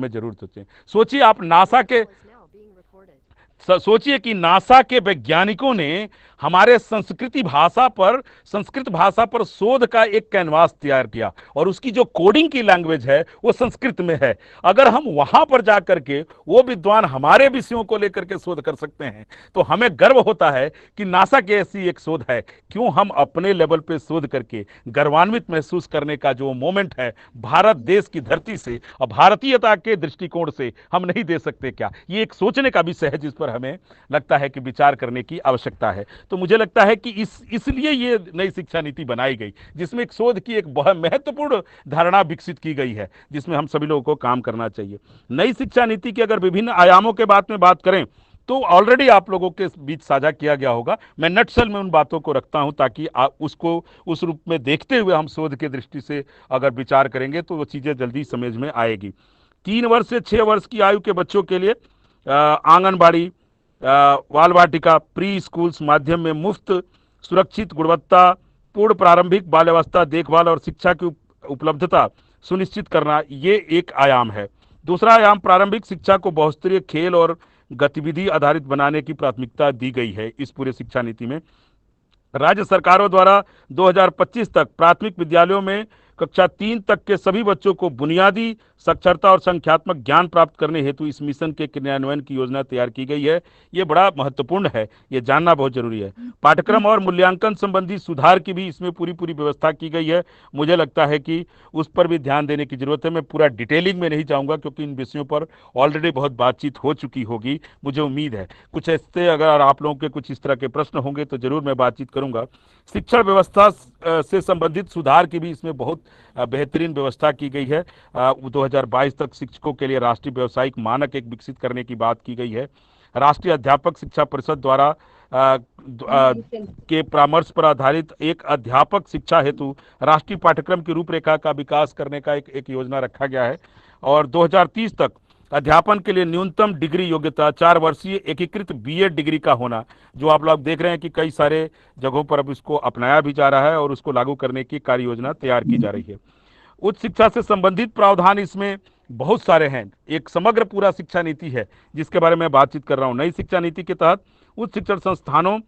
में जरूर सोचें। सोचिए आप नासा के सोचिए कि नासा के वैज्ञानिकों ने हमारे संस्कृत भाषा पर शोध का एक कैनवास तैयार किया और उसकी जो कोडिंग की लैंग्वेज है वो संस्कृत में है। अगर हम वहां पर जाकर के वो विद्वान हमारे विषयों को लेकर के शोध कर सकते हैं तो हमें गर्व होता है कि नासा की ऐसी एक शोध है। क्यों हम अपने लेवल पे शोध करके गर्वान्वित महसूस करने का जो मोमेंट है भारत देश की धरती से और भारतीयता के दृष्टिकोण से हम नहीं दे सकते क्या? ये एक सोचने का विषय है जिस पर हमें लगता है कि विचार करने की आवश्यकता है। तो मुझे लगता है कि इसलिए ये नई शिक्षा नीति बनाई गई जिसमें एक शोध की एक बहुत महत्वपूर्ण धारणा विकसित की गई है जिसमें हम सभी लोगों को काम करना चाहिए। नई शिक्षा नीति के अगर विभिन्न आयामों के बारे में बात करें तो ऑलरेडी आप लोगों के बीच साझा किया गया होगा। मैं नटशल में उन बातों को रखता हूं ताकि उसको उस रूप में देखते हुए हम शोध की दृष्टि से अगर विचार करेंगे तो वो चीजें जल्दी समझ में आएगी। 3 वर्ष से 6 वर्ष की आयु के बच्चों के लिए आंगनबाड़ी, बाल वाटिका, प्री स्कूल्स माध्यम में मुफ्त, सुरक्षित, गुणवत्ता पूर्ण प्रारंभिक बाल्यावस्था देखभाल और शिक्षा की उपलब्धता सुनिश्चित करना, ये एक आयाम है। दूसरा आयाम प्रारंभिक शिक्षा को बहुस्तरीय खेल और गतिविधि आधारित बनाने की प्राथमिकता दी गई है इस पूरे शिक्षा नीति में। राज्य सरकारों द्वारा 2025 तक प्राथमिक विद्यालयों में कक्षा 3 तक के सभी बच्चों को बुनियादी साक्षरता और संख्यात्मक ज्ञान प्राप्त करने हेतु इस मिशन के क्रियान्वयन की योजना तैयार की गई है। ये बड़ा महत्वपूर्ण है, ये जानना बहुत जरूरी है। पाठ्यक्रम और मूल्यांकन संबंधी सुधार की भी इसमें पूरी पूरी व्यवस्था की गई है। मुझे लगता है कि उस पर भी ध्यान देने की जरूरत है। मैं पूरा डिटेलिंग में नहीं जाऊंगा क्योंकि इन विषयों पर ऑलरेडी बहुत बातचीत हो चुकी होगी, मुझे उम्मीद है। कुछ ऐसे अगर आप लोगों के कुछ इस तरह के प्रश्न होंगे तो जरूर मैं बातचीत करूंगा। शिक्षण व्यवस्था से संबंधित सुधार की भी इसमें बहुत बेहतरीन व्यवस्था की गई है। 2022 तक शिक्षकों के लिए राष्ट्रीय व्यावसायिक मानक एक विकसित करने की बात की गई है। राष्ट्रीय अध्यापक शिक्षा परिषद द्वारा के परामर्श पर आधारित एक अध्यापक शिक्षा हेतु राष्ट्रीय पाठ्यक्रम की रूपरेखा का विकास करने का एक योजना रखा गया है। और 2030 तक अध्यापन के लिए न्यूनतम डिग्री योग्यता 4 वर्षीय एकीकृत बीएड डिग्री का होना, जो आप लोग देख रहे हैं कि कई सारे जगहों पर अब इसको अपनाया भी जा रहा है और उसको लागू करने की कार्य योजना तैयार की जा रही है। उच्च शिक्षा से संबंधित प्रावधान इसमें बहुत सारे हैं। एक समग्र पूरा शिक्षा नीति है जिसके बारे में बातचीत कर रहा हूं। नई शिक्षा नीति के तहत उच्च शिक्षण संस्थानों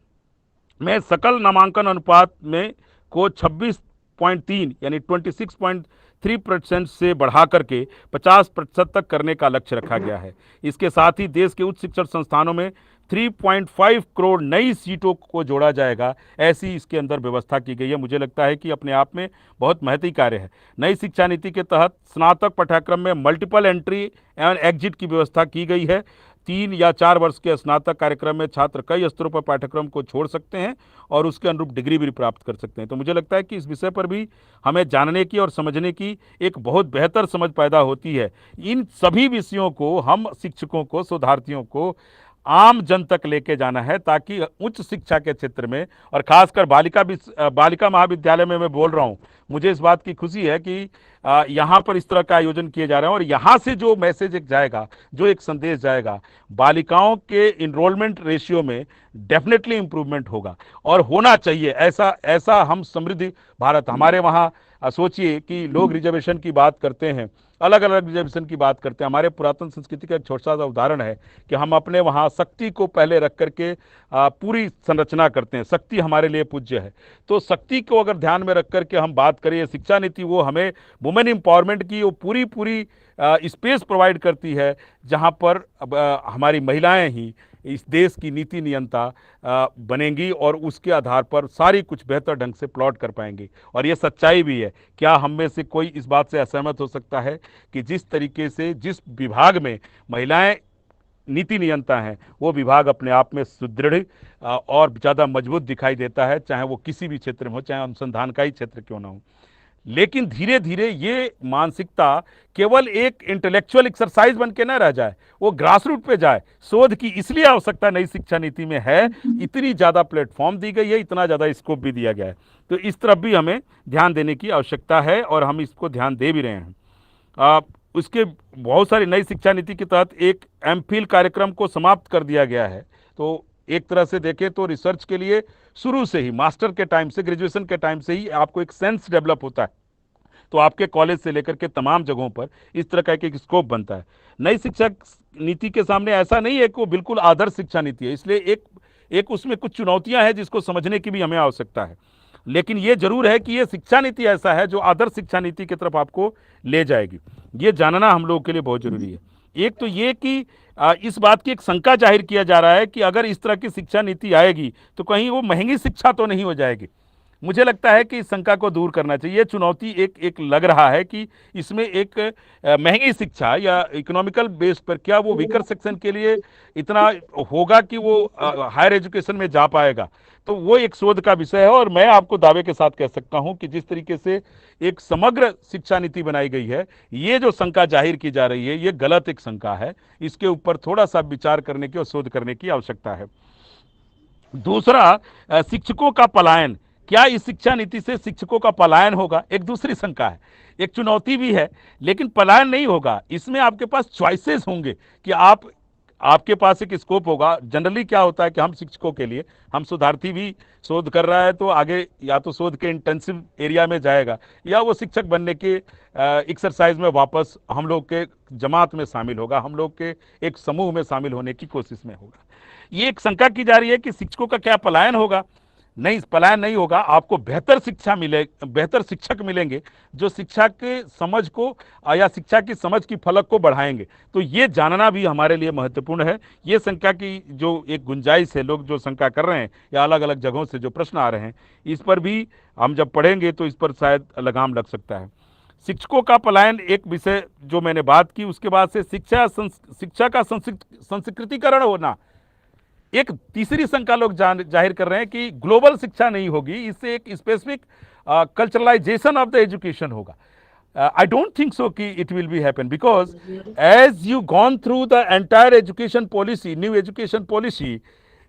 में सकल नामांकन अनुपात में को 26.3 यानी 26.3% से बढ़ा करके 50% तक करने का लक्ष्य रखा गया है। इसके साथ ही देश के उच्च शिक्षण संस्थानों में 3.5 करोड़ नई सीटों को जोड़ा जाएगा, ऐसी इसके अंदर व्यवस्था की गई है। मुझे लगता है कि अपने आप में बहुत महत्वपूर्ण कार्य है। नई शिक्षा नीति के तहत स्नातक पाठ्यक्रम में मल्टीपल एंट्री एंड एग्जिट की व्यवस्था की गई है। 3 या 4 वर्ष के स्नातक कार्यक्रम में छात्र कई स्तरों पर पाठ्यक्रम को छोड़ सकते हैं और उसके अनुरूप डिग्री भी प्राप्त कर सकते हैं। तो मुझे लगता है कि इस विषय पर भी हमें जानने की और समझने की एक बहुत बेहतर समझ पैदा होती है। इन सभी विषयों को हम शिक्षकों को, शोधार्थियों को, आम जन तक लेके जाना है ताकि उच्च शिक्षा के क्षेत्र में और खासकर बालिका महाविद्यालय में मैं बोल रहा हूँ, मुझे इस बात की खुशी है कि यहाँ पर इस तरह का आयोजन किए जा रहे हैं और यहाँ से जो मैसेज एक जाएगा, जो एक संदेश जाएगा, बालिकाओं के इनरोलमेंट रेशियो में डेफिनेटली इंप्रूवमेंट होगा और होना चाहिए। ऐसा हम समृद्ध भारत, हमारे वहाँ सोचिए कि लोग रिजर्वेशन की बात करते हैं, अलग अलग रिजर्वेशन की बात करते हैं। हमारे पुरातन संस्कृति का एक छोटा सा उदाहरण है कि हम अपने वहाँ शक्ति को पहले रख करके पूरी संरचना करते हैं। शक्ति हमारे लिए पूज्य है, तो शक्ति को अगर ध्यान में रख करके हम बात करें, शिक्षा नीति वो हमें वुमेन एम्पावरमेंट की वो पूरी स्पेस प्रोवाइड करती है जहाँ पर हमारी महिलाएं ही इस देश की नीति नियंता बनेंगी और उसके आधार पर सारी कुछ बेहतर ढंग से प्लॉट कर पाएंगी। और ये सच्चाई भी है। क्या हम में से कोई इस बात से असहमत हो सकता है कि जिस तरीके से जिस विभाग में महिलाएं नीति नियंता हैं वो विभाग अपने आप में सुदृढ़ और ज़्यादा मजबूत दिखाई देता है, चाहे वो किसी भी क्षेत्र में हो, चाहे अनुसंधान का ही क्षेत्र क्यों ना हो। लेकिन धीरे धीरे ये मानसिकता केवल एक इंटेलेक्चुअल एक्सरसाइज बन के ना रह जाए, वो ग्रास रूट पे जाए। शोध की इसलिए आवश्यकता नई शिक्षा नीति में है, इतनी ज़्यादा प्लेटफॉर्म दी गई है, इतना ज़्यादा स्कोप भी दिया गया है, तो इस तरफ भी हमें ध्यान देने की आवश्यकता है और हम इसको ध्यान दे भी रहे हैं। उसके बहुत सारी नई शिक्षा नीति के तहत एक एमफिल कार्यक्रम को समाप्त कर दिया गया है। तो एक तरह से देखें तो रिसर्च के लिए शुरू से ही, मास्टर के टाइम से, ग्रेजुएशन के टाइम से ही आपको एक सेंस डेवलप होता है तो आपके कॉलेज से लेकर के तमाम जगहों पर इस तरह का एक स्कोप बनता है। नई शिक्षा नीति के सामने ऐसा नहीं है कि वो बिल्कुल आदर्श शिक्षा नीति है, इसलिए एक एक उसमें कुछ चुनौतियां हैं जिसको समझने की भी हमें आवश्यकता है। लेकिन ये जरूर है कि ये शिक्षा नीति ऐसा है जो आदर्श शिक्षा नीति की तरफ आपको ले जाएगी, ये जानना हम लोगों के लिए बहुत जरूरी है। एक तो ये कि इस बात की एक शंका जाहिर किया जा रहा है कि अगर इस तरह की शिक्षा नीति आएगी तो कहीं वो महंगी शिक्षा तो नहीं हो जाएगी। मुझे लगता है कि इस शंका को दूर करना चाहिए। ये चुनौती एक एक लग रहा है कि इसमें एक महंगी शिक्षा या इकोनॉमिकल बेस पर क्या वो वीकर सेक्शन के लिए इतना होगा कि वो हायर एजुकेशन में जा पाएगा, तो वो एक शोध का विषय है। और मैं आपको दावे के साथ कह सकता हूं कि जिस तरीके से एक समग्र शिक्षा नीति बनाई गई है, ये जो शंका जाहिर की जा रही है ये गलत एक शंका है। इसके ऊपर थोड़ा सा विचार करने की और शोध करने की आवश्यकता है। दूसरा, शिक्षकों का पलायन, क्या इस शिक्षा नीति से शिक्षकों का पलायन होगा, एक दूसरी शंका है, एक चुनौती भी है। लेकिन पलायन नहीं होगा, इसमें आपके पास चॉइसेस होंगे कि आपके पास एक स्कोप होगा। जनरली क्या होता है कि हम शिक्षकों के लिए, हम शोधार्थी भी शोध कर रहा है तो आगे या तो शोध के इंटेंसिव एरिया में जाएगा या वो शिक्षक बनने के एक्सरसाइज में वापस हम लोग के जमात में शामिल होगा, हम लोग के एक समूह में शामिल होने की कोशिश में होगा। ये एक शंका की जा रही है कि शिक्षकों का क्या पलायन होगा। नहीं, पलायन नहीं होगा, आपको बेहतर शिक्षा मिले, बेहतर शिक्षक मिलेंगे जो शिक्षा के समझ को या शिक्षा की समझ की फलक को बढ़ाएंगे। तो ये जानना भी हमारे लिए महत्वपूर्ण है। ये शंका की जो एक गुंजाइश है, लोग जो शंका कर रहे हैं या अलग अलग जगहों से जो प्रश्न आ रहे हैं, इस पर भी हम जब पढ़ेंगे तो इस पर शायद लगाम लग सकता है। शिक्षकों का पलायन एक विषय जो मैंने बात की, उसके बाद से शिक्षा का संस्कृतिकरण होना, एक तीसरी शंका लोग जाहिर कर रहे हैं कि ग्लोबल शिक्षा नहीं होगी, इससे एक स्पेसिफिक कल्चरलाइजेशन ऑफ द एजुकेशन होगा। I don't think so कि it will be happen because as you gone through the entire education policy, new education policy,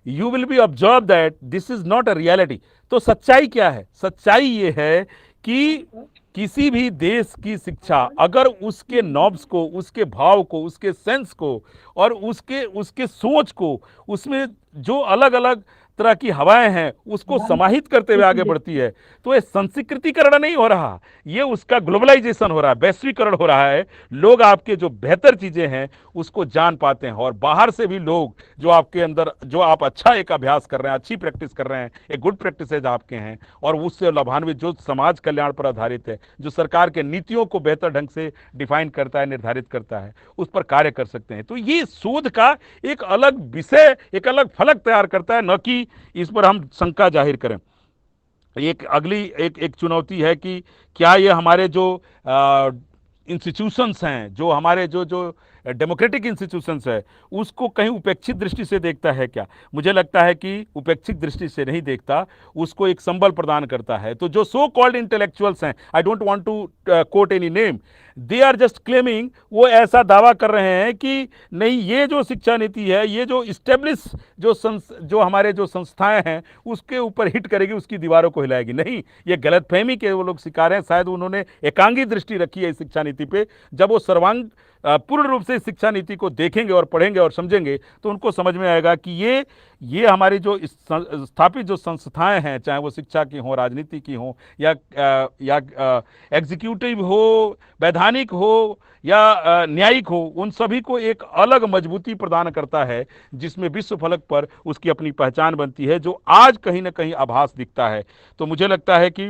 you will be observed that this is not a reality। तो सच्चाई क्या है? सच्चाई ये है कि किसी भी देश की शिक्षा अगर उसके नॉब्स को, उसके भाव को, उसके सेंस को और उसके सोच को, उसमें जो अलग अलग तरह की हवाएं हैं उसको समाहित करते हुए आगे बढ़ती है, तो ये संस्कृतिकरण नहीं हो रहा, ये उसका ग्लोबलाइजेशन हो रहा है, वैश्वीकरण हो रहा है। लोग आपके जो बेहतर चीजें हैं उसको जान पाते हैं और बाहर से भी लोग जो आपके अंदर, जो आप अच्छा एक अभ्यास कर रहे हैं, अच्छी प्रैक्टिस कर रहे हैं, एक गुड प्रैक्टिसेज आपके हैं और उससे लाभान्वित, जो समाज कल्याण पर आधारित है, जो सरकार के नीतियों को बेहतर ढंग से डिफाइन करता है, निर्धारित करता है, उस पर कार्य कर सकते हैं। तो ये शोध का एक अलग विषय, एक अलग फलक तैयार करता है, न कि इस पर हम शंका जाहिर करें। एक अगली एक चुनौती है कि क्या ये हमारे जो इंस्टीट्यूशंस हैं, जो हमारे जो डेमोक्रेटिक इंस्टीट्यूशंस है, उसको कहीं उपेक्षित दृष्टि से देखता है क्या? मुझे लगता है कि उपेक्षित दृष्टि से नहीं देखता, उसको एक संबल प्रदान करता है। तो जो सो कॉल्ड इंटेलेक्चुअल्स हैं, I don't want to quote any name, they are just claiming, वो ऐसा दावा कर रहे हैं कि नहीं, ये जो शिक्षा नीति है, ये जो इस्टेब्लिश जो हमारे जो संस्थाएं हैं उसके ऊपर हिट करेगी, उसकी दीवारों को हिलाएगी। नहीं, ये गलतफहमी के वो लोग शिकार हैं। शायद उन्होंने एकांगी दृष्टि रखी है इस शिक्षा नीति पे। जब वो सर्वांग पूर्ण रूप से शिक्षा नीति को देखेंगे और पढ़ेंगे और समझेंगे तो उनको समझ में आएगा कि ये हमारी जो स्थापित जो संस्थाएं हैं, चाहे वो शिक्षा की हो, राजनीति की हो, या एग्जीक्यूटिव हो, वैधानिक हो या न्यायिक हो, उन सभी को एक अलग मजबूती प्रदान करता है जिसमें विश्व फलक पर उसकी अपनी पहचान बनती है, जो आज कहीं ना कहीं आभास दिखता है। तो मुझे लगता है कि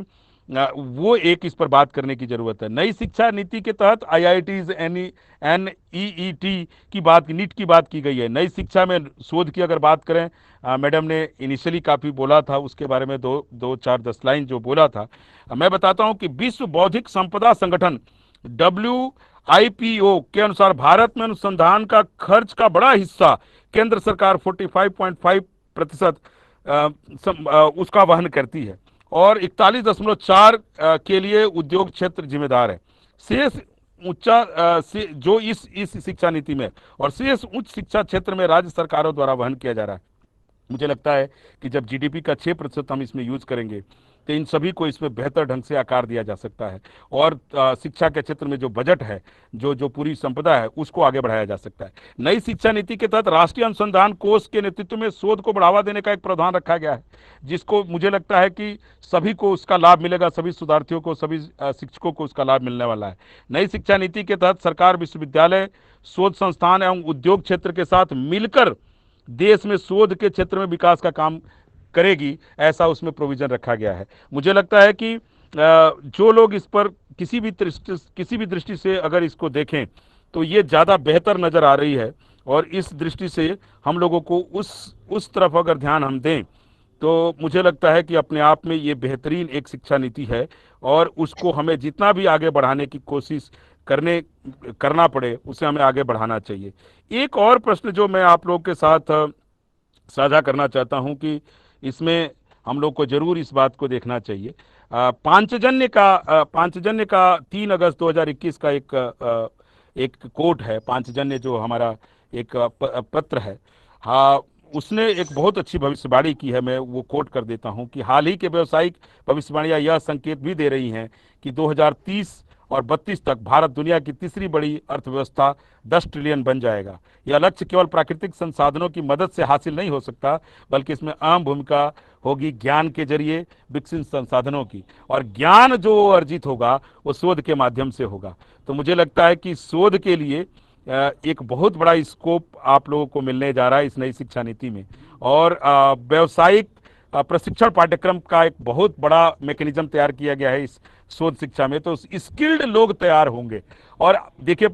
वो एक इस पर बात करने की जरूरत है। नई शिक्षा नीति के तहत IITs, NEET की बात, नीट की बात की गई है। नई शिक्षा में शोध की अगर बात करें, मैडम ने इनिशियली काफ़ी बोला था, उसके बारे में दो चार 10 लाइन जो बोला था, मैं बताता हूं कि विश्व बौद्धिक संपदा संगठन WIPO के अनुसार भारत में अनुसंधान का खर्च का बड़ा हिस्सा केंद्र सरकार 45.5% उसका वहन करती है और 41.4 के लिए उद्योग क्षेत्र जिम्मेदार है। शेष जो इस शिक्षा नीति में और शेष उच्च शिक्षा क्षेत्र में राज्य सरकारों द्वारा वहन किया जा रहा है। मुझे लगता है कि जब GDP का 6% हम इसमें यूज करेंगे तो इन सभी को इसमें बेहतर ढंग से आकार दिया जा सकता है। और शिक्षा के क्षेत्र में जो बजट है, जो जो पूरी संपदा है, उसको आगे बढ़ाया जा सकता है। नई शिक्षा नीति के तहत राष्ट्रीय अनुसंधान कोष के नेतृत्व में शोध को बढ़ावा देने का एक प्रावधान रखा गया है, जिसको मुझे लगता है कि सभी को उसका लाभ मिलेगा, सभी शोधार्थियों को, सभी शिक्षकों को उसका लाभ मिलने वाला है। नई शिक्षा नीति के तहत सरकार विश्वविद्यालय, शोध संस्थान एवं उद्योग क्षेत्र के साथ मिलकर देश में शोध के क्षेत्र में विकास का काम करेगी, ऐसा उसमें प्रोविजन रखा गया है। मुझे लगता है कि जो लोग इस पर किसी भी दृष्टि से अगर इसको देखें तो ये ज़्यादा बेहतर नज़र आ रही है। और इस दृष्टि से हम लोगों को उस तरफ अगर ध्यान हम दें तो मुझे लगता है कि अपने आप में ये बेहतरीन एक शिक्षा नीति है, और उसको हमें जितना भी आगे बढ़ाने की कोशिश करना पड़े, उसे हमें आगे बढ़ाना चाहिए। एक और प्रश्न जो मैं आप लोगों के साथ साझा करना चाहता हूं कि इसमें हम लोग को जरूर इस बात को देखना चाहिए। पांचजन्य का 3 अगस्त 2021 का एक कोट है। पांचजन्य जो हमारा एक पत्र है, हाँ, उसने एक बहुत अच्छी भविष्यवाणी की है। मैं वो कोट कर देता हूं कि हाल ही के व्यावसायिक भविष्यवाणियां यह संकेत भी दे रही हैं कि 2030 और 32 तक भारत दुनिया की तीसरी बड़ी अर्थव्यवस्था 10 ट्रिलियन बन जाएगा। यह लक्ष्य केवल प्राकृतिक संसाधनों की मदद से हासिल नहीं हो सकता, बल्कि इसमें अहम भूमिका होगी ज्ञान के जरिए विकसित संसाधनों की, और ज्ञान जो अर्जित होगा वो शोध के माध्यम से होगा। तो मुझे लगता है कि शोध के लिए एक बहुत बड़ा स्कोप आप लोगों को मिलने जा रहा है इस नई शिक्षा नीति में। और व्यावसायिक प्रशिक्षण पाठ्यक्रम का एक बहुत बड़ा मैकेनिज्म तैयार किया गया है इस शोध शिक्षा में। तो स्किल्ड लोग तैयार होंगे। और देखिए,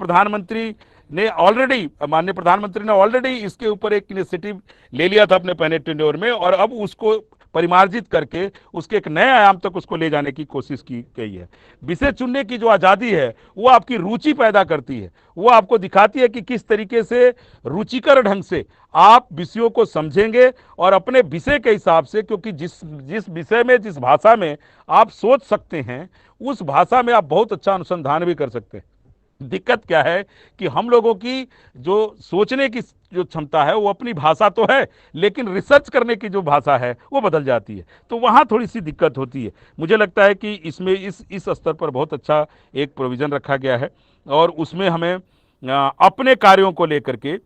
माननीय प्रधानमंत्री ने ऑलरेडी इसके ऊपर एक इनिशिएटिव ले लिया था अपने पहले टेन्योर में, और अब उसको परिमार्जित करके उसके एक नए आयाम तक उसको ले जाने की कोशिश की गई है। विषय चुनने की जो आज़ादी है वो आपकी रुचि पैदा करती है, वो आपको दिखाती है कि किस तरीके से रुचिकर ढंग से आप विषयों को समझेंगे और अपने विषय के हिसाब से, क्योंकि जिस विषय में, जिस भाषा में आप सोच सकते हैं, उस भाषा में आप बहुत अच्छा अनुसंधान भी कर सकते हैं। दिक्कत क्या है कि हम लोगों की जो सोचने की जो क्षमता है वो अपनी भाषा तो है, लेकिन रिसर्च करने की जो भाषा है वो बदल जाती है। तो वहाँ थोड़ी सी दिक्कत होती है। मुझे लगता है कि इसमें इस स्तर पर बहुत अच्छा एक प्रोविज़न रखा गया है, और उसमें हमें अपने कार्यों को लेकर के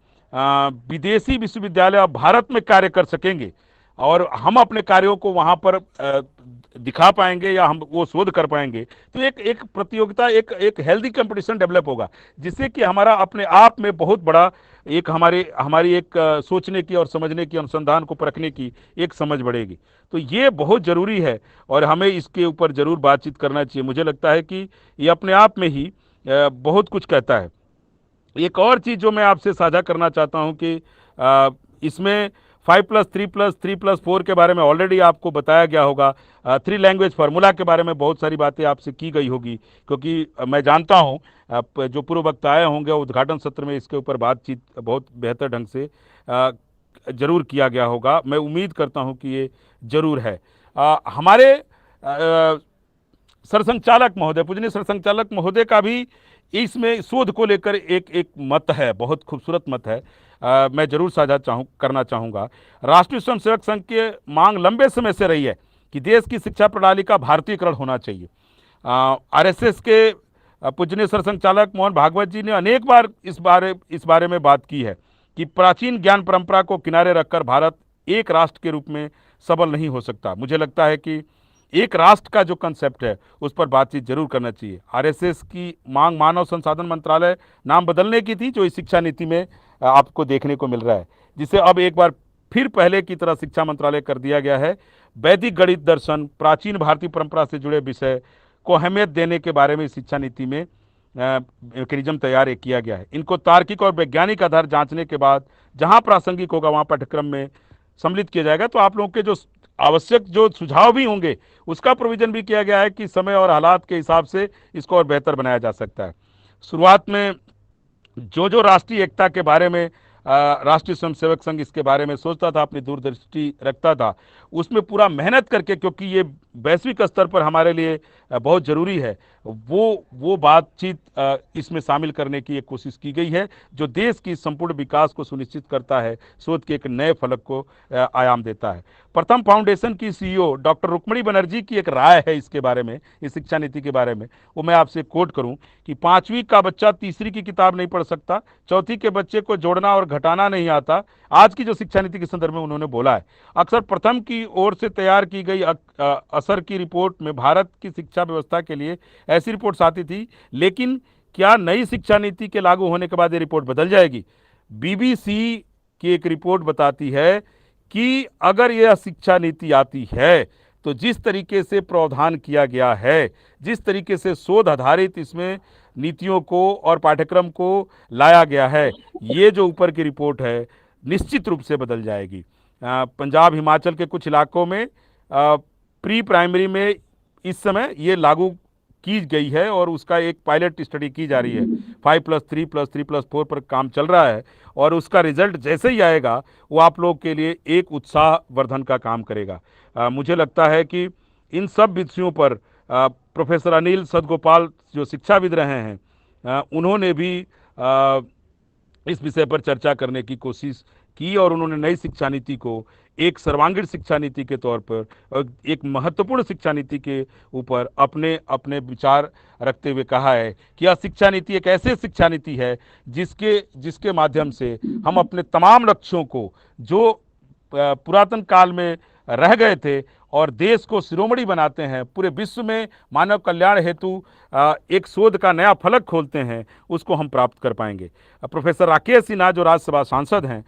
विदेशी विश्वविद्यालय अब भारत में कार्य कर सकेंगे, और हम अपने कार्यों को वहाँ पर दिखा पाएंगे या हम वो शोध कर पाएंगे। तो एक प्रतियोगिता, एक हेल्दी कंपटीशन डेवलप होगा, जिससे कि हमारा अपने आप में बहुत बड़ा एक हमारी एक सोचने की और समझने की, अनुसंधान को परखने की एक समझ बढ़ेगी। तो ये बहुत ज़रूरी है, और हमें इसके ऊपर ज़रूर बातचीत करना चाहिए। मुझे लगता है कि ये अपने आप में ही बहुत कुछ कहता है। एक और चीज़ जो मैं आपसे साझा करना चाहता हूं कि इसमें 5+3+3+4 के बारे में ऑलरेडी आपको बताया गया होगा। 3 लैंग्वेज फार्मूला के बारे में बहुत सारी बातें आपसे की गई होगी, क्योंकि मैं जानता हूं जो पूर्व वक्ता आए होंगे उद्घाटन सत्र में इसके ऊपर बातचीत बहुत बेहतर ढंग से जरूर किया गया होगा। मैं उम्मीद करता हूं कि ये जरूर है। हमारे सरसंघचालक महोदय, पूजनीय सरसंघचालक महोदय का भी इसमें शोध को लेकर एक मत है, बहुत खूबसूरत मत है। मैं जरूर साझा करना चाहूँगा। राष्ट्रीय स्वयंसेवक संघ की मांग लंबे समय से रही है कि देश की शिक्षा प्रणाली का भारतीयकरण होना चाहिए। आरएसएस के पूजनीय सरसंघचालक मोहन भागवत जी ने अनेक बार इस बारे में बात की है कि प्राचीन ज्ञान परंपरा को किनारे रखकर भारत एक राष्ट्र के रूप में सबल नहीं हो सकता। मुझे लगता है कि एक राष्ट्र का जो कंसेप्ट है उस पर बातचीत जरूर करना चाहिए। आरएसएस की मांग मानव संसाधन मंत्रालय नाम बदलने की थी, जो इस शिक्षा नीति में आपको देखने को मिल रहा है, जिसे अब एक बार फिर पहले की तरह शिक्षा मंत्रालय कर दिया गया है। वैदिक गणित, दर्शन, प्राचीन भारतीय परंपरा से जुड़े विषय को अहमियत देने के बारे में शिक्षा नीति में मैकेनिज्म तैयार किया गया है। इनको तार्किक और वैज्ञानिक आधार जांचने के बाद जहां प्रासंगिक होगा वहां पाठ्यक्रम में सम्मिलित किया जाएगा। तो आप लोगों के जो आवश्यक जो सुझाव भी होंगे उसका प्रोविजन भी किया गया है कि समय और हालात के हिसाब से इसको और बेहतर बनाया जा सकता है। शुरुआत में जो राष्ट्रीय एकता के बारे में राष्ट्रीय स्वयंसेवक संघ इसके बारे में सोचता था, अपनी दूरदृष्टि रखता था, उसमें पूरा मेहनत करके, क्योंकि ये वैश्विक स्तर पर हमारे लिए बहुत जरूरी है, वो बातचीत इसमें शामिल करने की एक कोशिश की गई है, जो देश की संपूर्ण विकास को सुनिश्चित करता है, शोध के एक नए फलक को आयाम देता है। प्रथम फाउंडेशन की सीईओ डॉक्टर रुक्मणी बनर्जी की एक राय है इसके बारे में, इस शिक्षा नीति के बारे में, वो मैं आपसे कोट करूं कि 5वीं का बच्चा तीसरी की किताब नहीं पढ़ सकता, चौथी के बच्चे को जोड़ना और घटाना नहीं आता। आज की जो शिक्षा नीति के संदर्भ में उन्होंने बोला है, अक्सर प्रथम की ओर से तैयार की गई असर की रिपोर्ट में भारत की शिक्षा व्यवस्था के लिए ऐसी रिपोर्ट्स आती थी, लेकिन क्या नई शिक्षा नीति के लागू होने के बाद ये रिपोर्ट बदल जाएगी? बीबीसी की एक रिपोर्ट बताती है कि अगर यह शिक्षा नीति आती है तो जिस तरीके से प्रावधान किया गया है, जिस तरीके से शोध आधारित इसमें नीतियों को और पाठ्यक्रम को लाया गया है, ये जो ऊपर की रिपोर्ट है निश्चित रूप से बदल जाएगी। पंजाब हिमाचल के कुछ इलाकों में प्री प्राइमरी में इस समय ये लागू की गई है और उसका एक पायलट स्टडी की जा रही है। 5+3+3+4 पर काम चल रहा है और उसका रिजल्ट जैसे ही आएगा वो आप लोग के लिए एक उत्साहवर्धन का काम करेगा। मुझे लगता है कि इन सब विषयों पर प्रोफेसर अनिल सदगोपाल जो शिक्षाविद रहे हैं, उन्होंने भी इस विषय पर चर्चा करने की कोशिश की और उन्होंने नई शिक्षा नीति को एक सर्वांगीण शिक्षा नीति के तौर पर और एक महत्वपूर्ण शिक्षा नीति के ऊपर अपने अपने विचार रखते हुए कहा है कि यह शिक्षा नीति एक ऐसे शिक्षा नीति है जिसके माध्यम से हम अपने तमाम लक्ष्यों को, जो पुरातन काल में रह गए थे और देश को शिरोमणि बनाते हैं, पूरे विश्व में मानव कल्याण हेतु एक शोध का नया फलक खोलते हैं, उसको हम प्राप्त कर पाएंगे। प्रोफेसर राकेश सिन्हा जो राज्यसभा सांसद हैं,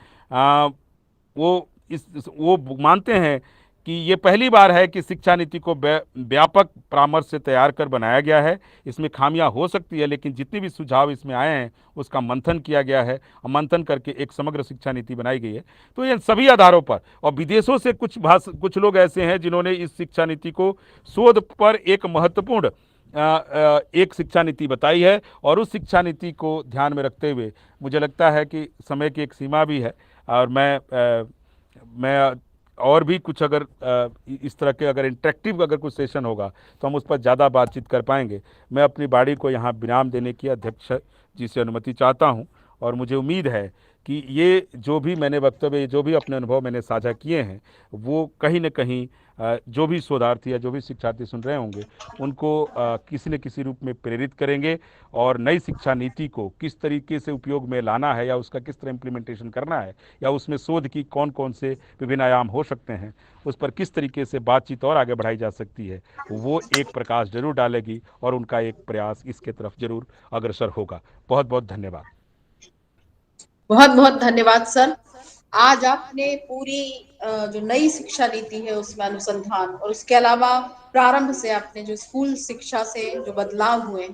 वो मानते हैं कि ये पहली बार है कि शिक्षा नीति को व्यापक परामर्श से तैयार कर बनाया गया है। इसमें खामियां हो सकती है, लेकिन जितने भी सुझाव इसमें आए हैं उसका मंथन किया गया है और मंथन करके एक समग्र शिक्षा नीति बनाई गई है। तो इन सभी आधारों पर, और विदेशों से कुछ लोग ऐसे हैं जिन्होंने इस शिक्षा नीति को शोध पर एक महत्वपूर्ण एक शिक्षा नीति बताई है और उस शिक्षा नीति को ध्यान में रखते हुए मुझे लगता है कि समय की एक सीमा भी है और मैं और भी कुछ अगर इस तरह के अगर इंटरेक्टिव अगर कुछ सेशन होगा तो हम उस पर ज़्यादा बातचीत कर पाएंगे। मैं अपनी बाड़ी को यहाँ विराम देने की अध्यक्ष जी से अनुमति चाहता हूँ और मुझे उम्मीद है कि ये जो भी मैंने वक्तव्य, जो भी अपने अनुभव मैंने साझा किए हैं, वो कहीं न कहीं जो भी शोधार्थी या जो भी शिक्षार्थी सुन रहे होंगे उनको किसी न किसी रूप में प्रेरित करेंगे और नई शिक्षा नीति को किस तरीके से उपयोग में लाना है या उसका किस तरह इम्प्लीमेंटेशन करना है या उसमें शोध की कौन कौन से विभिन्न आयाम हो सकते हैं, उस पर किस तरीके से बातचीत और आगे बढ़ाई जा सकती है, वो एक प्रकाश जरूर डालेगी और उनका एक प्रयास इसके तरफ जरूर अग्रसर होगा। बहुत बहुत धन्यवाद। बहुत बहुत धन्यवाद सर। आज आपने पूरी जो नई शिक्षा नीति है उसमें अनुसंधान और उसके अलावा प्रारंभ से आपने जो स्कूल शिक्षा से जो बदलाव हुए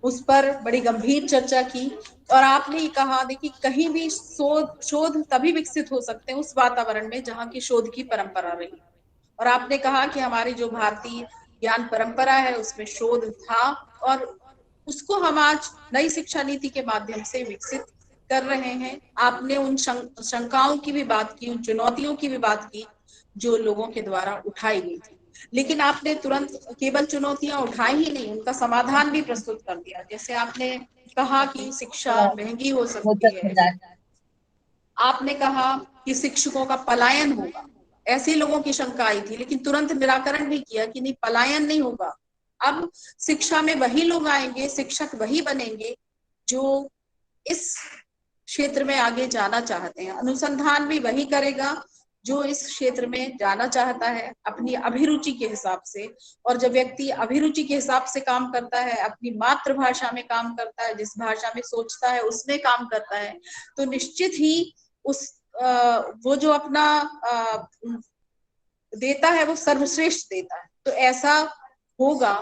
उस पर बड़ी गंभीर चर्चा की और आपने ये कहा, देखिए कहीं भी शोध तभी विकसित हो सकते हैं उस वातावरण में जहाँ की शोध की परंपरा रही। और आपने कहा कि हमारी जो भारतीय ज्ञान परंपरा है उसमें शोध था और उसको हम आज नई शिक्षा नीति के माध्यम से विकसित कर रहे हैं। आपने उन शंकाओं की भी बात की, उन चुनौतियों की भी बात की जो लोगों के द्वारा उठाई गई थी, लेकिन आपने तुरंत केवल चुनौतियां उठाई ही नहीं, उनका समाधान भी प्रस्तुत कर दिया। जैसे आपने कहा कि शिक्षा महंगी हो सकती है, आपने कहा कि शिक्षकों का पलायन होगा, ऐसे लोगों की शंका आई थी, लेकिन तुरंत निराकरण भी किया कि नहीं, पलायन नहीं होगा। अब शिक्षा में वही लोग आएंगे, शिक्षक वही बनेंगे जो इस क्षेत्र में आगे जाना चाहते हैं, अनुसंधान भी वही करेगा जो इस क्षेत्र में जाना चाहता है अपनी अभिरुचि के हिसाब से। और जब व्यक्ति अभिरुचि के हिसाब से काम करता है, अपनी मातृभाषा में काम करता है, जिस भाषा में सोचता है उसमें काम करता है, तो निश्चित ही उस वो जो अपना देता है वो सर्वश्रेष्ठ देता है। तो ऐसा होगा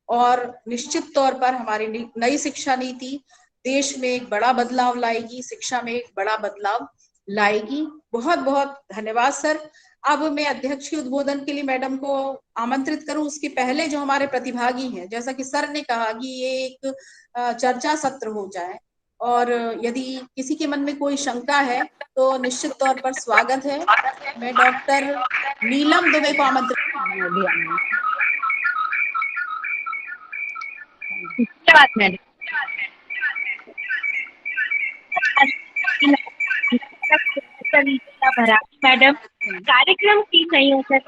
और निश्चित तौर पर हमारी नई शिक्षा नीति देश में एक बड़ा बदलाव लाएगी, शिक्षा में एक बड़ा बदलाव लाएगी। बहुत बहुत धन्यवाद सर। अब मैं अध्यक्ष के उद्बोधन के लिए मैडम को आमंत्रित करूं, उसके पहले जो हमारे प्रतिभागी हैं, जैसा कि सर ने कहा कि ये एक चर्चा सत्र हो जाए और यदि किसी के मन में कोई शंका है तो निश्चित तौर पर स्वागत है। मैं डॉक्टर नीलम दुबे को आमंत्रित धन्यवाद मैडम। भरारी मैडम, कार्यक्रम की संयोजक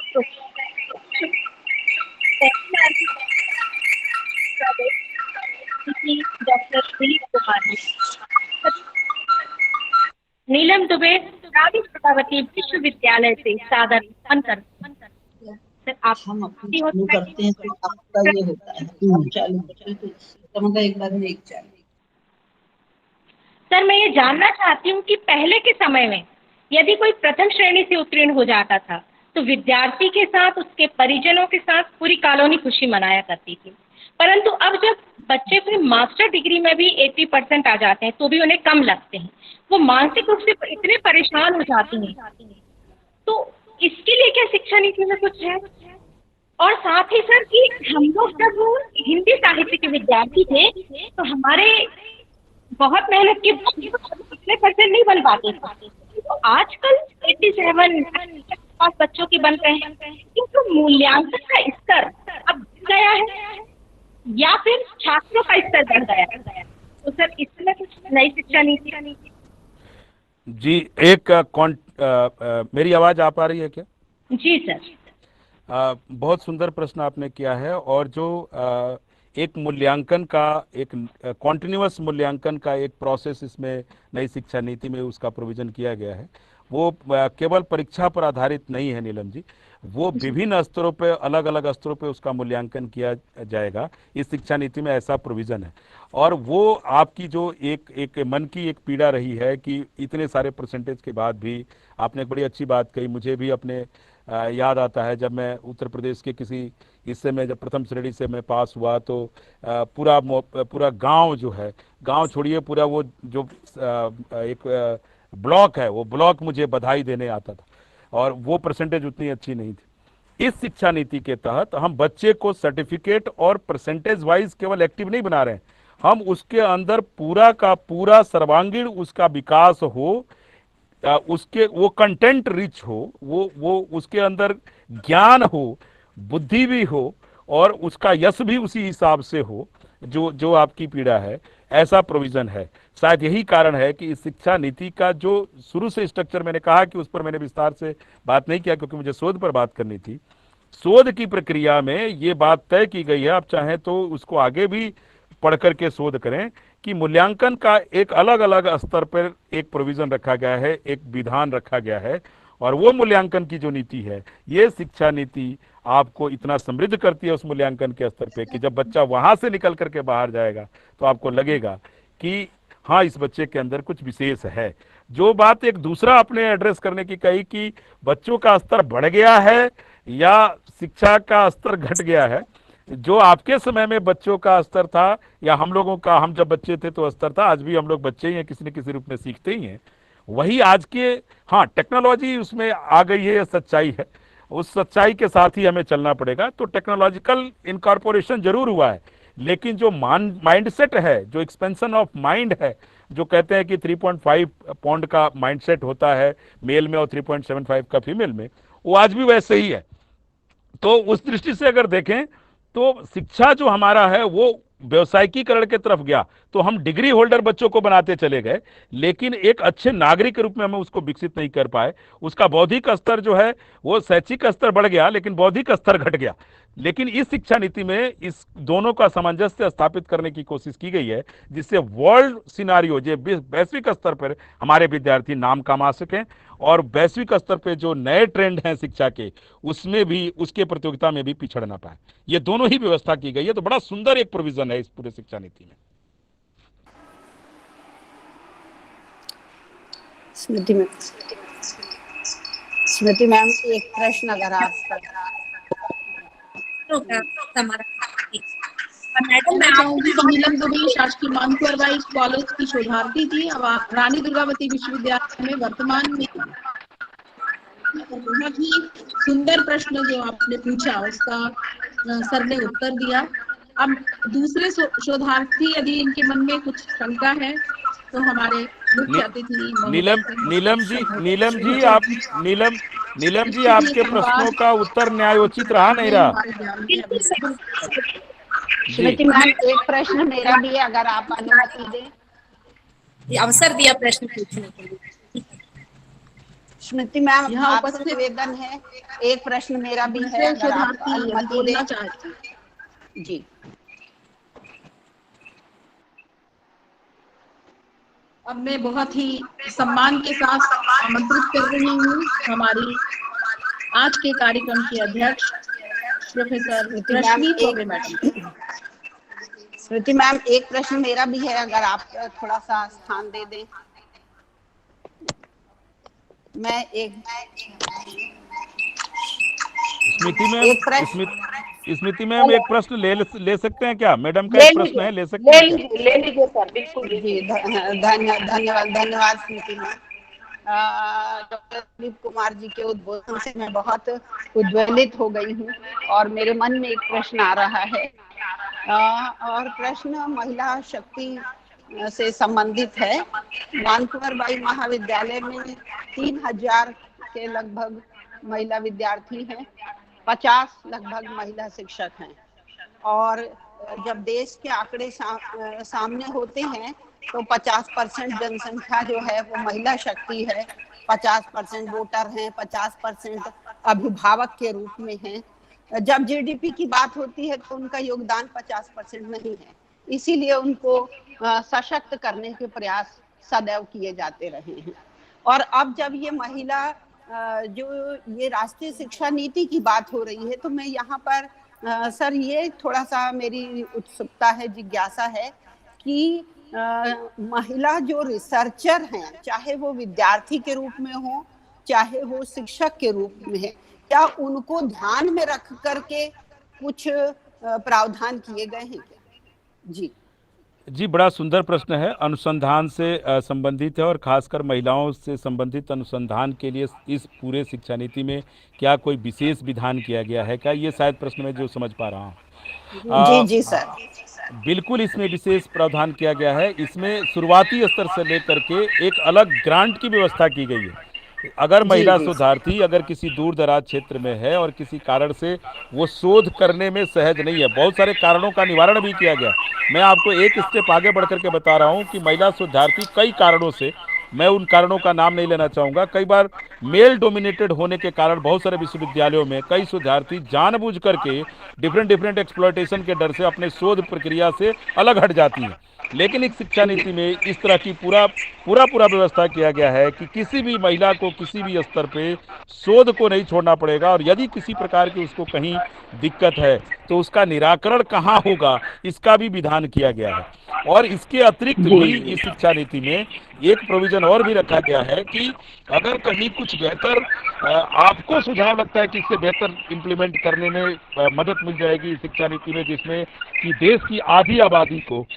डॉक्टर दिलीप कुमार, नीलम दुबे रानी दुर्गावती विश्वविद्यालय से सादर अंतर। सर आप हम अपनी चालू करते हैं तो आपका ये होता है, आप चालू करते हैं तो मतलब एक बार में एक चालू। सर मैं ये जानना चाहती हूँ कि पहले के समय में यदि कोई प्रथम श्रेणी से उत्तीर्ण हो जाता था तो विद्यार्थी के साथ उसके परिजनों के साथ पूरी कॉलोनी खुशी मनाया करती थी, परंतु अब जब बच्चे को मास्टर डिग्री में भी 80% आ जाते हैं तो भी उन्हें कम लगते हैं, वो मानसिक रूप से इतने परेशान हो जाते हैं। तो इसके लिए क्या शिक्षा नीति में कुछ है? और साथ ही सर कि हम लोग जब हिंदी साहित्य के विद्यार्थी थे तो हमारे बहुत मेहनत के इतने परसेंट नहीं बन पाते थे, तो आजकल 87 पास बच्चों की बन रहे हैं, क्योंकि मूल्यांकन का स्तर अब गया है या फिर छात्रों का स्तर बढ़ गया है। तो सर इसमें कुछ नई शिक्षा नीति। जी एक मेरी आवाज आ पा रही है क्या? जी सर। बहुत सुंदर प्रश्न आपने किया है, और जो एक मूल्यांकन का, एक कॉन्टिन्यूअस मूल्यांकन का एक प्रोसेस इसमें नई शिक्षा नीति में उसका प्रोविजन किया गया है, वो केवल परीक्षा पर आधारित नहीं है नीलम जी, वो विभिन्न स्तरों पे, अलग अलग स्तरों पे उसका मूल्यांकन किया जाएगा। इस शिक्षा नीति में ऐसा प्रोविजन है, और वो आपकी जो एक मन की एक पीड़ा रही है कि इतने सारे परसेंटेज के बाद भी, आपने एक बड़ी अच्छी बात कही। मुझे भी अपने याद आता है जब मैं उत्तर प्रदेश के किसी हिस्से में जब प्रथम श्रेणी से मैं पास हुआ तो पूरा गांव जो है, गांव छोड़िए, पूरा वो जो एक ब्लॉक है, वो ब्लॉक मुझे बधाई देने आता था, और वो परसेंटेज उतनी अच्छी नहीं थी। इस शिक्षा नीति के तहत हम बच्चे को सर्टिफिकेट और परसेंटेज वाइज केवल एक्टिव नहीं बना रहे हैं, हम उसके अंदर पूरा का पूरा सर्वांगीण उसका विकास हो, उसके वो कंटेंट रिच हो, वो उसके अंदर ज्ञान हो, बुद्धि भी हो, और उसका यश भी उसी हिसाब से हो जो जो आपकी पीड़ा है। ऐसा प्रोविजन है। शायद यही कारण है कि इस शिक्षा नीति का जो शुरू से स्ट्रक्चर, मैंने कहा कि उस पर मैंने विस्तार से बात नहीं किया क्योंकि मुझे शोध पर बात करनी थी। शोध की प्रक्रिया में ये बात तय की गई है, आप चाहें तो उसको आगे भी पढ़ करके शोध करें, कि मूल्यांकन का एक अलग अलग स्तर पर एक प्रोविजन रखा गया है, एक विधान रखा गया है, और वो मूल्यांकन की जो नीति है, ये शिक्षा नीति आपको इतना समृद्ध करती है उस मूल्यांकन के स्तर पे कि जब बच्चा वहां से निकल करके बाहर जाएगा तो आपको लगेगा कि हाँ, इस बच्चे के अंदर कुछ विशेष है। जो बात एक दूसरा आपने एड्रेस करने की कही कि बच्चों का स्तर बढ़ गया है या शिक्षा का स्तर घट गया है, जो आपके समय में बच्चों का स्तर था या हम लोगों का, हम जब बच्चे थे तो स्तर था, आज भी हम लोग बच्चे ही हैं, किसी न किसी रूप में सीखते ही हैं, वही आज के, हाँ टेक्नोलॉजी उसमें आ गई है, सच्चाई है, उस सच्चाई के साथ ही हमें चलना पड़ेगा। तो टेक्नोलॉजिकल इनकॉर्पोरेशन जरूर हुआ है, लेकिन जो माइंडसेट है, जो एक्सपेंशन ऑफ माइंड है, जो कहते हैं कि 3.5 पाउंड का माइंडसेट होता है मेल में और 3.75 का फीमेल में, वो आज भी वैसे ही है। तो उस दृष्टि से अगर देखें तो शिक्षा जो हमारा है वो व्यवसायिकीकरण के तरफ गया, तो हम डिग्री होल्डर बच्चों को बनाते चले गए, लेकिन एक अच्छे नागरिक के रूप में हम उसको विकसित नहीं कर पाए। उसका बौद्धिक स्तर जो है, वो शैक्षिक स्तर बढ़ गया लेकिन बौद्धिक स्तर घट गया। लेकिन इस शिक्षा नीति में इस दोनों का सामंजस्य स्थापित करने की कोशिश की गई है, जिससे वर्ल्ड सिनारियो, जो वैश्विक स्तर पर हमारे विद्यार्थी नाम कमा सकें, और वैश्विक स्तर पे जो नए ट्रेंड हैं शिक्षा के, उसमें भी, उसके प्रतियोगिता में भी पिछड़ ना पाए। ये दोनों ही व्यवस्था की गई है, तो बड़ा सुंदर एक प्रोविजन है इस पूरे शिक्षा नीति में। स्मृति मैम, एक प्रश्न अगर आप मैं चाहूंगी कि नीलम दुबे शासकीय मानकुर बाई कॉलेज की शोधार्थी थी, अब रानी दुर्गावती विश्वविद्यालय में वर्तमान में। बहुत ही सुंदर प्रश्न जो आपने पूछा, उसका सर ने उत्तर दिया। अब दूसरे शोधार्थी यदि इनके मन में कुछ शंका है तो हमारे मुख्य अतिथि नीलम जी आपके प्रश्नों का उत्तर न्यायोचित रहा नहीं रहा? श्रुति मैम एक प्रश्न मेरा भी है, अगर आप अनुमति दें। अवसर दिया प्रश्न पूछने के लिए। स्मृति मैम यहाँ आपसे उपस्थित निवेदन है, एक प्रश्न मेरा भी है, अगर आप शोधार्थी अनुमति बोलना दें। चाहते हैं। जी अब मैं बहुत ही सम्मान के साथ आमंत्रित कर रही हूँ हमारी आज के कार्यक्रम की अध्यक्ष प्रोफेसर रश्मि चौबे मैडम। स्मृति मैम एक प्रश्न मेरा भी है, अगर आप थोड़ा सा स्थान दे दें। मैं स्मृति मैम एक प्रश्न ले सकते हैं क्या? मैडम का एक प्रश्न है, ले सकते हैं क्या? ले लीजिए सर, बिल्कुल जी। धन्यवाद स्मृति मैम। डॉक्टर दिलीप कुमार जी के उद्बोधन से मैं बहुत उद्वेलित हो गई हूँ और मेरे मन में एक प्रश्न आ रहा है, और प्रश्न महिला शक्ति से संबंधित है। मानकुंवर बाई महाविद्यालय में 3000 के लगभग महिला विद्यार्थी हैं, 50 लगभग महिला शिक्षक हैं, और जब देश के आंकड़े सामने होते हैं तो 50% जनसंख्या जो है वो महिला शक्ति है, 50% वोटर हैं, 50% अभिभावक के रूप में हैं। जब जीडीपी की बात होती है तो उनका योगदान 50% नहीं है, इसीलिए उनको सशक्त करने के प्रयास सदैव किए जाते रहे हैं। और अब जब ये महिला जो ये राष्ट्रीय शिक्षा नीति की बात हो रही है, तो मैं यहाँ पर सर ये थोड़ा सा मेरी उत्सुकता है, जिज्ञासा है कि महिला जो रिसर्चर हैं, चाहे वो विद्यार्थी के रूप में हो चाहे वो शिक्षक के रूप में है, क्या उनको ध्यान में रख करके कुछ प्रावधान किए गए हैं क्या? जी, बड़ा सुंदर प्रश्न है, अनुसंधान से संबंधित है और खासकर महिलाओं से संबंधित अनुसंधान के लिए इस पूरे शिक्षा नीति में क्या कोई विशेष विधान किया गया है क्या? ये शायद प्रश्न मैं जो समझ पा रहा हूँ। जी सर, बिल्कुल इसमें विशेष प्रावधान किया गया है। इसमें शुरुआती स्तर से लेकर के एक अलग ग्रांट की व्यवस्था की गई है। अगर महिला शोधार्थी अगर किसी दूर दराज क्षेत्र में है और किसी कारण से वो शोध करने में सहज नहीं है, बहुत सारे कारणों का निवारण भी किया गया। मैं आपको एक स्टेप आगे बढ़ करके बता रहा हूँ कि महिला शोधार्थी कई कारणों से, मैं उन कारणों का नाम नहीं लेना चाहूँगा, कई बार मेल डोमिनेटेड होने के कारण बहुत सारे विश्वविद्यालयों में कई शोधार्थी जानबूझ करके डिफरेंट एक्सप्लॉयटेशन के डर से अपने शोध प्रक्रिया से अलग हट जाती हैं। लेकिन एक शिक्षा नीति में इस तरह की पूरा व्यवस्था किया गया है कि किसी भी महिला को किसी भी स्तर पे शोध को नहीं छोड़ना पड़ेगा, और यदि किसी प्रकार की उसको कहीं दिक्कत है तो उसका निराकरण कहाँ होगा, इसका भी विधान किया गया है। और इसके अतिरिक्त भी इस शिक्षा नीति में एक प्रोविजन और भी रखा गया है कि अगर कहीं कुछ बेहतर आपको सुझाव लगता है कि इससे बेहतर इम्प्लीमेंट करने में मदद मिल जाएगी शिक्षा नीति में, जिसमें कि देश की आधी आबादी को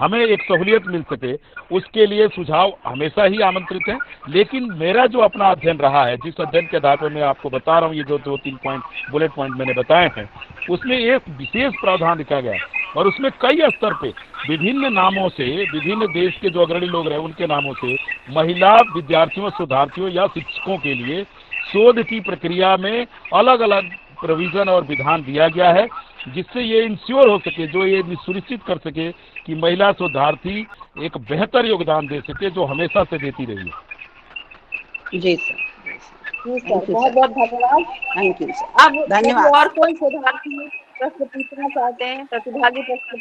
हमें एक सहूलियत मिल सके, उसके लिए सुझाव हमेशा ही आमंत्रित है। लेकिन मेरा जो अपना अध्ययन रहा है, जिस अध्ययन के आधार पर मैं आपको बता रहा हूँ, ये जो 2-3 बुलेट पॉइंट मैंने बताए हैं, उसमें एक विशेष प्रावधान लिखा गया और उसमें कई स्तर पे विभिन्न नामों से, विभिन्न देश के जो अग्रणी लोग रहे उनके नामों से महिला विद्यार्थियों, शोधार्थियों या शिक्षकों के लिए शोध की प्रक्रिया में अलग अलग प्रोविजन और विधान दिया गया है, जिससे ये इंश्योर हो सके, जो ये सुनिश्चित कर सके कि महिला शोधार्थी एक बेहतर योगदान दे सके, जो हमेशा से देती रही है। जी सर, बहुत बहुत धन्यवाद। Thank you sir. अब और कोई शोधार्थी प्रश्न पूछना चाहते हैं, प्रतिभागी प्रश्न